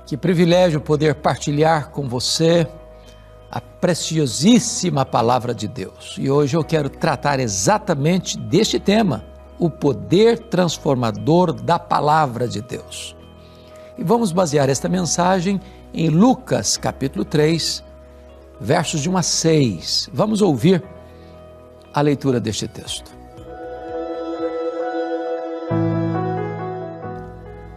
Que privilégio poder partilhar com você a preciosíssima palavra de Deus. E hoje eu quero tratar exatamente deste tema, o poder transformador da palavra de Deus. E vamos basear esta mensagem em Lucas capítulo 3, versos de 1 a 6. Vamos ouvir a leitura deste texto.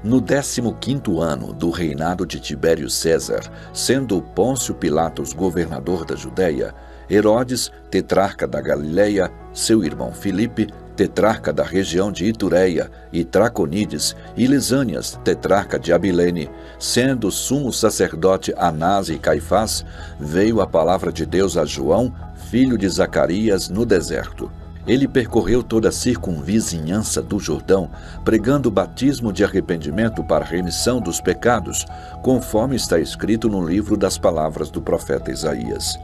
No 15º ano do reinado de Tibério César, sendo Pôncio Pilatos governador da Judéia, Herodes, tetrarca da Galileia, seu irmão Filipe, tetrarca da região de Itureia, e Traconides, e Lisânias, tetrarca de Abilene, sendo sumo sacerdote Anás e Caifás, veio a palavra de Deus a João, filho de Zacarias, no deserto. Ele percorreu toda a circunvizinhança do Jordão, pregando o batismo de arrependimento para a remissão dos pecados, conforme está escrito no livro das palavras do profeta Isaías.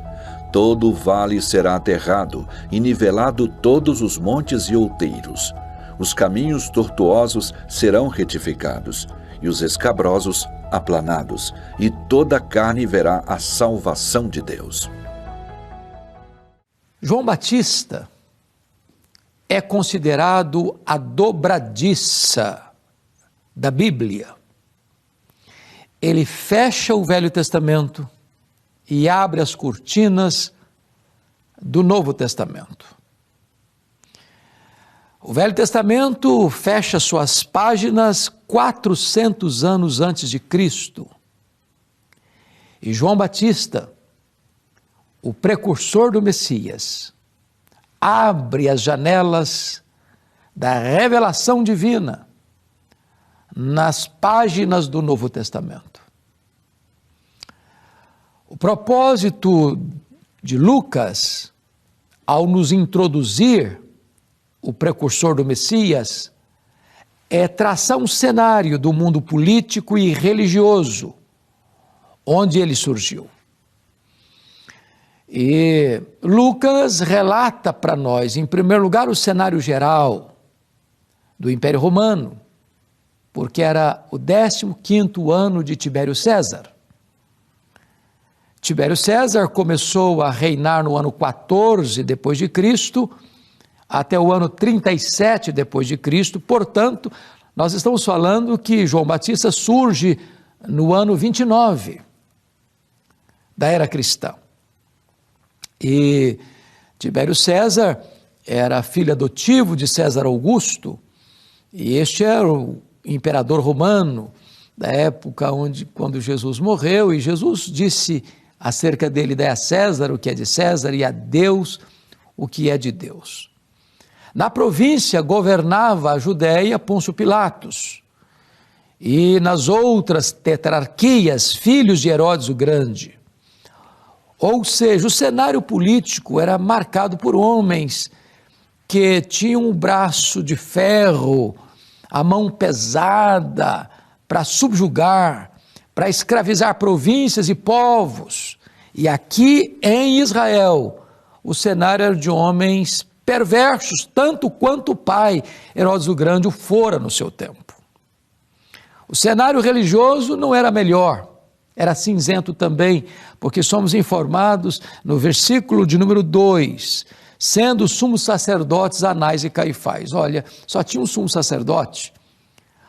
Todo o vale será aterrado, e nivelado todos os montes e outeiros. Os caminhos tortuosos serão retificados, e os escabrosos aplanados, e toda a carne verá a salvação de Deus. João Batista é considerado a dobradiça da Bíblia. Ele fecha o Velho Testamento e abre as cortinas do Novo Testamento. O Velho Testamento fecha suas páginas 400 anos antes de Cristo. E João Batista, o precursor do Messias, abre as janelas da revelação divina nas páginas do Novo Testamento. O propósito de Lucas, ao nos introduzir o precursor do Messias, é traçar um cenário do mundo político e religioso onde ele surgiu. E Lucas relata para nós, em primeiro lugar, o cenário geral do Império Romano, porque era o 15º ano de Tibério César. Tibério César começou a reinar no ano 14 depois de Cristo, até o ano 37 depois de Cristo. Portanto, nós estamos falando que João Batista surge no ano 29 da era cristã. E Tibério César era filho adotivo de César Augusto, e este era o imperador romano da época quando Jesus morreu, e Jesus disse acerca dele: dai a César o que é de César e a Deus o que é de Deus. Na província governava a Judéia Pôncio Pilatos, e nas outras tetrarquias, filhos de Herodes o Grande. Ou seja, o cenário político era marcado por homens que tinham o braço de ferro, a mão pesada para subjugar, para escravizar províncias e povos. E aqui em Israel, o cenário era de homens perversos, tanto quanto o pai Herodes o Grande o fora no seu tempo. O cenário religioso não era melhor. Era cinzento também, porque somos informados no versículo de número 2, sendo sumos sacerdotes Anás e Caifás. Olha, só tinha um sumo sacerdote.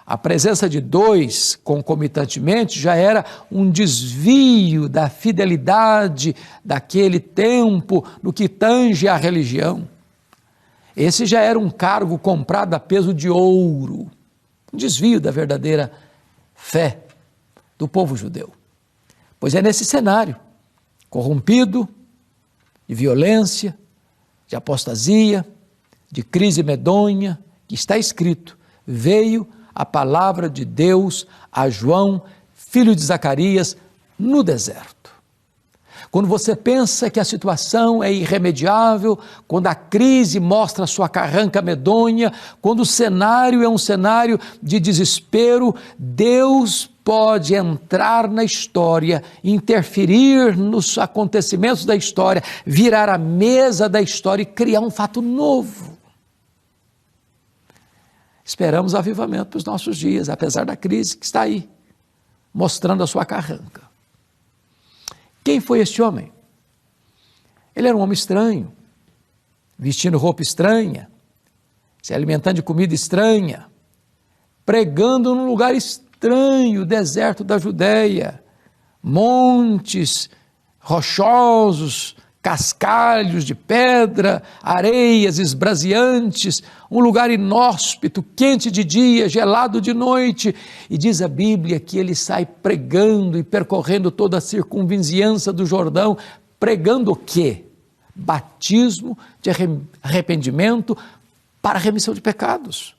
A presença de dois, concomitantemente, já era um desvio da fidelidade daquele tempo no que tange à religião. Esse já era um cargo comprado a peso de ouro, um desvio da verdadeira fé do povo judeu. Pois é nesse cenário, corrompido, de violência, de apostasia, de crise medonha, que está escrito: veio a palavra de Deus a João, filho de Zacarias, no deserto. Quando você pensa que a situação é irremediável, quando a crise mostra sua carranca medonha, quando o cenário é um cenário de desespero, Deus pode entrar na história, interferir nos acontecimentos da história, virar a mesa da história e criar um fato novo. Esperamos avivamento para os nossos dias, apesar da crise que está aí. mostrando a sua carranca. Quem foi este homem? Ele era um homem estranho, vestindo roupa estranha, se alimentando de comida estranha, pregando num lugar estranho, deserto da Judéia, montes rochosos, cascalhos de pedra, areias esbraseantes, um lugar inóspito, quente de dia, gelado de noite. E diz a Bíblia que ele sai pregando e percorrendo toda a circunvizinhança do Jordão, pregando o quê? Batismo de arrependimento para a remissão de pecados.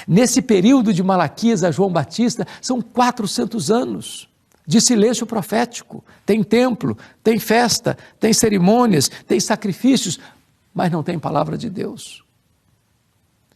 Nesse período de Malaquias a João Batista, são 400 anos de silêncio profético. Tem templo, tem festa, tem cerimônias, tem sacrifícios, mas não tem palavra de Deus.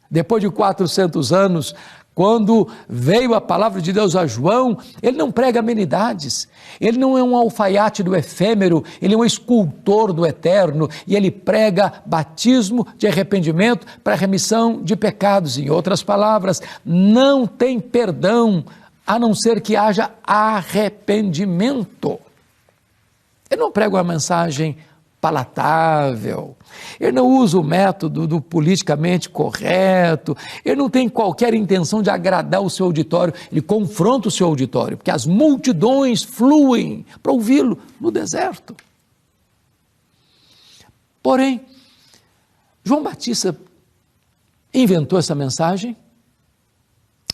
Depois de 400 anos, quando veio a palavra de Deus a João, ele não prega amenidades, ele não é um alfaiate do efêmero, ele é um escultor do eterno, e ele prega batismo de arrependimento para remissão de pecados. Em outras palavras, não tem perdão a não ser que haja arrependimento. Ele não prega uma mensagem palatável, ele não usa o método do politicamente correto, ele não tem qualquer intenção de agradar o seu auditório, ele confronta o seu auditório, porque as multidões fluem para ouvi-lo no deserto. Porém, João Batista inventou essa mensagem?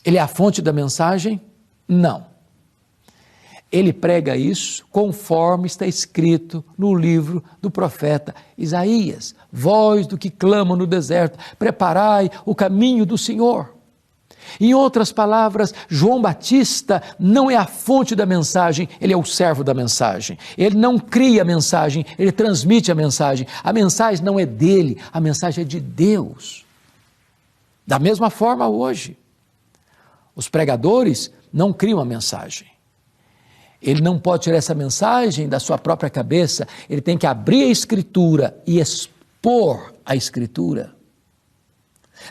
Ele é a fonte da mensagem? Não. Ele prega isso conforme está escrito no livro do profeta Isaías. Voz do que clama no deserto, preparai o caminho do Senhor. Em outras palavras, João Batista não é a fonte da mensagem, ele é o servo da mensagem. Ele não cria a mensagem, ele transmite a mensagem. A mensagem não é dele, a mensagem é de Deus. Da mesma forma hoje, os pregadores não criam a mensagem. Ele não pode tirar essa mensagem da sua própria cabeça, ele tem que abrir a Escritura e expor a Escritura.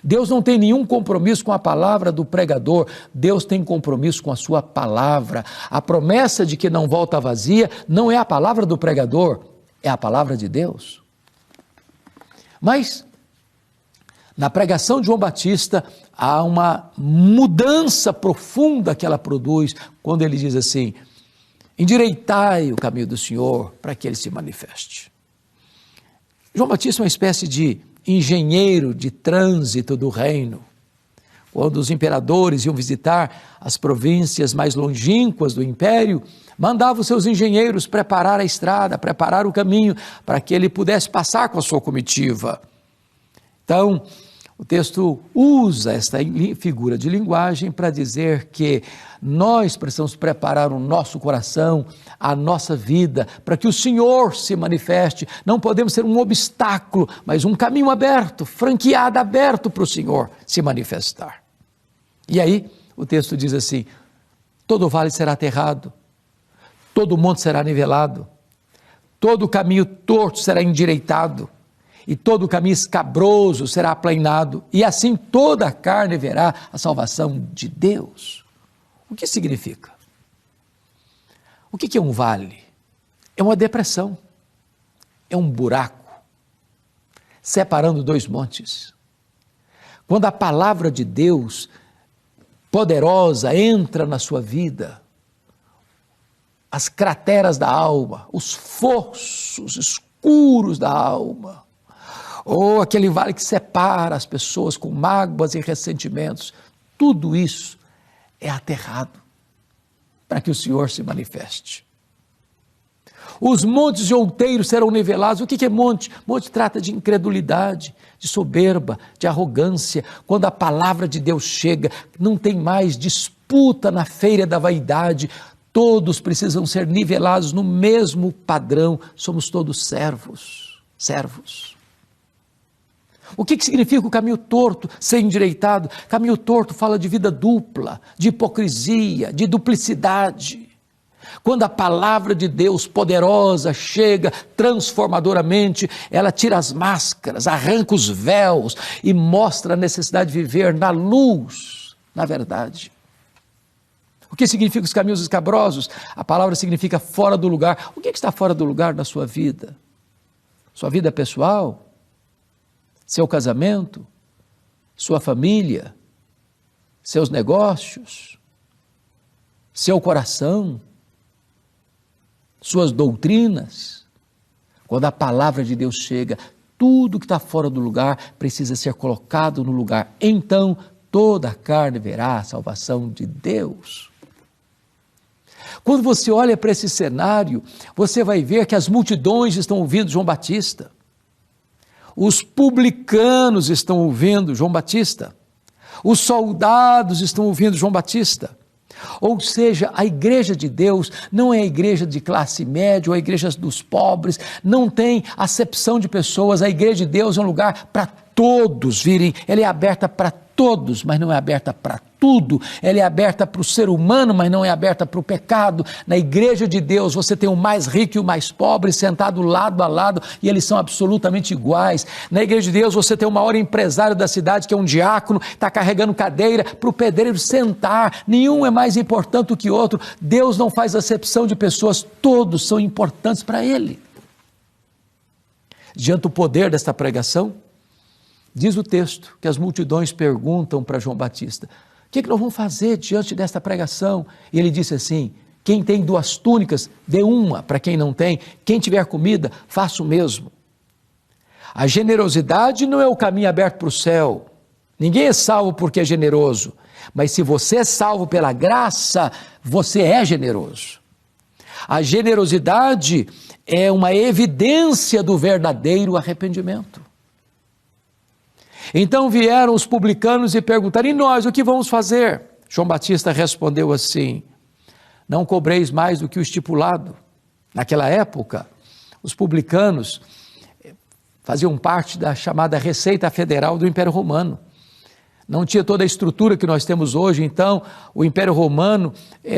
Deus não tem nenhum compromisso com a palavra do pregador, Deus tem compromisso com a sua palavra. A promessa de que não volta vazia não é a palavra do pregador, é a palavra de Deus. Mas, na pregação de João Batista, há uma mudança profunda que ela produz, quando ele diz assim: endireitai o caminho do Senhor para que ele se manifeste. João Batista é uma espécie de engenheiro de trânsito do reino. Quando os imperadores iam visitar as províncias mais longínquas do império, mandavam seus engenheiros preparar a estrada, preparar o caminho para que ele pudesse passar com a sua comitiva. Então, o texto usa esta figura de linguagem para dizer que nós precisamos preparar o nosso coração, a nossa vida, para que o Senhor se manifeste. Não podemos ser um obstáculo, mas um caminho aberto, franqueado, aberto para o Senhor se manifestar. E aí, o texto diz assim: todo vale será aterrado, todo monte será nivelado, todo caminho torto será endireitado, e todo caminho escabroso será aplainado, e assim toda a carne verá a salvação de Deus. O que significa? O que é um vale? É uma depressão, é um buraco, separando dois montes. Quando a palavra de Deus, poderosa, entra na sua vida, as crateras da alma, os fossos escuros da alma, ou aquele vale que separa as pessoas com mágoas e ressentimentos, tudo isso é aterrado para que o Senhor se manifeste. Os montes de outeiros serão nivelados. O que é monte? Monte trata de incredulidade, de soberba, de arrogância. Quando a palavra de Deus chega, não tem mais disputa na feira da vaidade, todos precisam ser nivelados no mesmo padrão, somos todos servos. O que significa o caminho torto ser endireitado? Caminho torto fala de vida dupla, de hipocrisia, de duplicidade. Quando a palavra de Deus poderosa chega transformadoramente, ela tira as máscaras, arranca os véus e mostra a necessidade de viver na luz, na verdade. O que significa os caminhos escabrosos? A palavra significa fora do lugar. O que está fora do lugar na sua vida? Sua vida pessoal? Seu casamento? Sua família? Seus negócios? Seu coração? Suas doutrinas? Quando a palavra de Deus chega, tudo que está fora do lugar precisa ser colocado no lugar. Então, toda a carne verá a salvação de Deus. Quando você olha para esse cenário, você vai ver que as multidões estão ouvindo João Batista. Os publicanos estão ouvindo João Batista. Os soldados estão ouvindo João Batista. Ou seja, a igreja de Deus não é a igreja de classe média ou a igreja dos pobres, não tem acepção de pessoas. A igreja de Deus é um lugar para todos virem, ela é aberta para todos, mas não é aberta para tudo. Ela é aberta para o ser humano, mas não é aberta para o pecado. Na igreja de Deus você tem o mais rico e o mais pobre sentado lado a lado e eles são absolutamente iguais. Na igreja de Deus você tem o maior empresário da cidade, que é um diácono, está carregando cadeira para o pedreiro sentar. Nenhum é mais importante do que outro. Deus não faz acepção de pessoas, todos são importantes para Ele. Diante do poder desta pregação, diz o texto que as multidões perguntam para João Batista: o que nós vamos fazer diante desta pregação? E ele disse assim: quem tem 2 túnicas, dê uma para quem não tem. Quem tiver comida, faça o mesmo. A generosidade não é o caminho aberto para o céu. Ninguém é salvo porque é generoso. Mas se você é salvo pela graça, você é generoso. A generosidade é uma evidência do verdadeiro arrependimento. Então vieram os publicanos e perguntaram: e nós, o que vamos fazer? João Batista respondeu assim: não cobreis mais do que o estipulado. Naquela época, os publicanos faziam parte da chamada Receita Federal do Império Romano. Não tinha toda a estrutura que nós temos hoje, então o Império Romano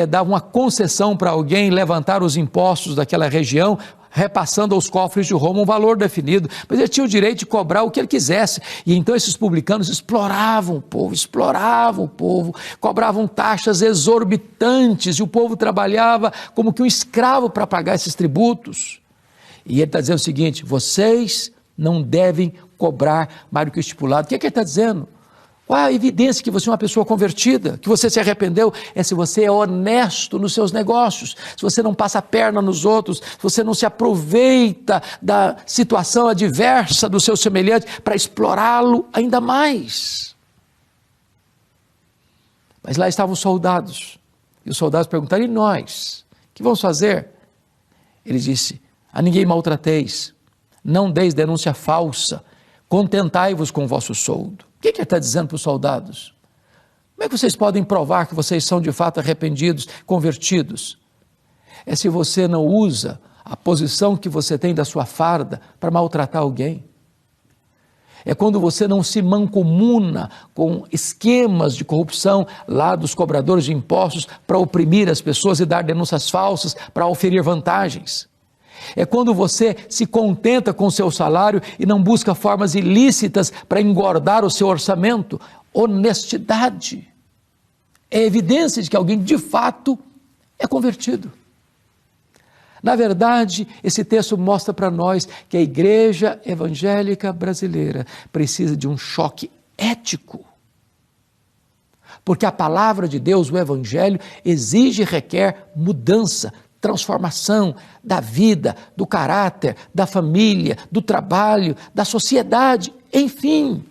dava uma concessão para alguém levantar os impostos daquela região, repassando aos cofres de Roma um valor definido, mas ele tinha o direito de cobrar o que ele quisesse. E então esses publicanos exploravam o povo, cobravam taxas exorbitantes, e o povo trabalhava como que um escravo para pagar esses tributos. E ele está dizendo o seguinte: vocês não devem cobrar mais do que o estipulado. O que ele está dizendo? Qual a evidência que você é uma pessoa convertida, que você se arrependeu? É se você é honesto nos seus negócios, se você não passa a perna nos outros, se você não se aproveita da situação adversa do seu semelhante para explorá-lo ainda mais. Mas lá estavam os soldados, e os soldados perguntaram: e nós? O que vamos fazer? Ele disse: a ninguém maltrateis, não deis denúncia falsa, contentai-vos com o vosso soldo. O que ele está dizendo para os soldados? Como é que vocês podem provar que vocês são de fato arrependidos, convertidos? É se você não usa a posição que você tem da sua farda para maltratar alguém. É quando você não se mancomuna com esquemas de corrupção lá dos cobradores de impostos para oprimir as pessoas e dar denúncias falsas para oferir vantagens. É quando você se contenta com o seu salário e não busca formas ilícitas para engordar o seu orçamento. Honestidade é evidência de que alguém de fato é convertido. Na verdade, esse texto mostra para nós que a igreja evangélica brasileira precisa de um choque ético. Porque a palavra de Deus, o evangelho, exige e requer mudança, transformação da vida, do caráter, da família, do trabalho, da sociedade, enfim.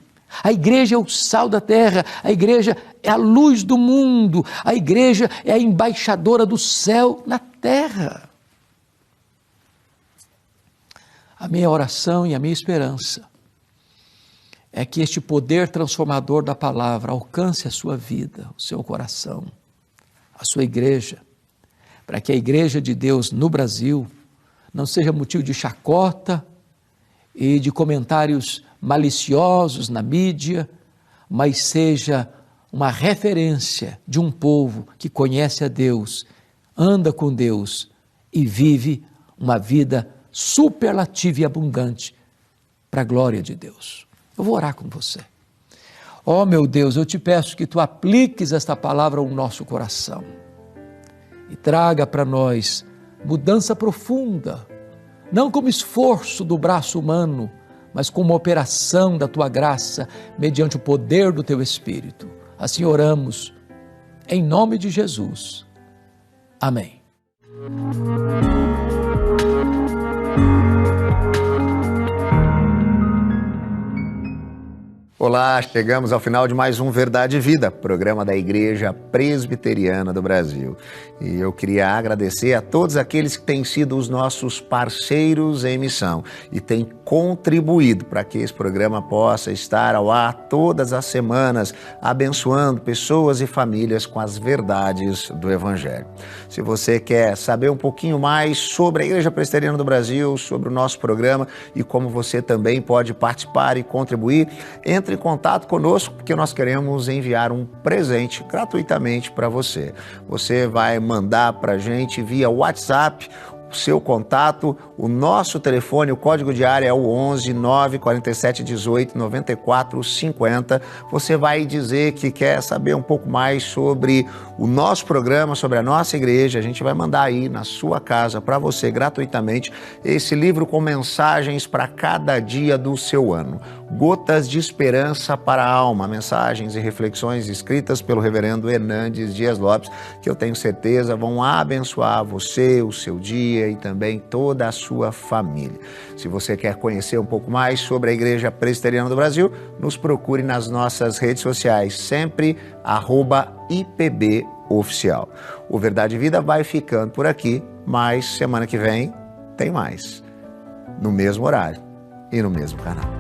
A igreja é o sal da terra, a igreja é a luz do mundo, a igreja é a embaixadora do céu na terra. A minha oração e a minha esperança é que este poder transformador da palavra alcance a sua vida, o seu coração, a sua igreja, para que a igreja de Deus no Brasil não seja motivo de chacota e de comentários maliciosos na mídia, mas seja uma referência de um povo que conhece a Deus, anda com Deus e vive uma vida superlativa e abundante para a glória de Deus. Eu vou orar com você. Ó meu Deus, eu te peço que tu apliques esta palavra ao nosso coração. e traga para nós mudança profunda, não como esforço do braço humano, mas como operação da tua graça, mediante o poder do teu Espírito. Assim oramos, em nome de Jesus. Amém. Olá, chegamos ao final de mais um Verdade e Vida, programa da Igreja Presbiteriana do Brasil. E eu queria agradecer a todos aqueles que têm sido os nossos parceiros em missão e têm contribuído para que esse programa possa estar ao ar todas as semanas, abençoando pessoas e famílias com as verdades do Evangelho. Se você quer saber um pouquinho mais sobre a Igreja Presbiteriana do Brasil, sobre o nosso programa e como você também pode participar e contribuir, entre em contato conosco, porque nós queremos enviar um presente gratuitamente para você. Você vai mandar para a gente via WhatsApp o seu contato, o nosso telefone, o código de área é o 11 947 18 94 50. Você vai dizer que quer saber um pouco mais sobre o nosso programa, sobre a nossa igreja. A gente vai mandar aí na sua casa para você gratuitamente esse livro com mensagens para cada dia do seu ano. Gotas de Esperança para a Alma, mensagens e reflexões escritas pelo reverendo Hernandes Dias Lopes, que eu tenho certeza vão abençoar você, o seu dia e também toda a sua família. Se você quer conhecer um pouco mais sobre a Igreja Presbiteriana do Brasil, nos procure nas nossas redes sociais, sempre @IPBOficial. O Verdade e Vida vai ficando por aqui, mas semana que vem tem mais, no mesmo horário e no mesmo canal.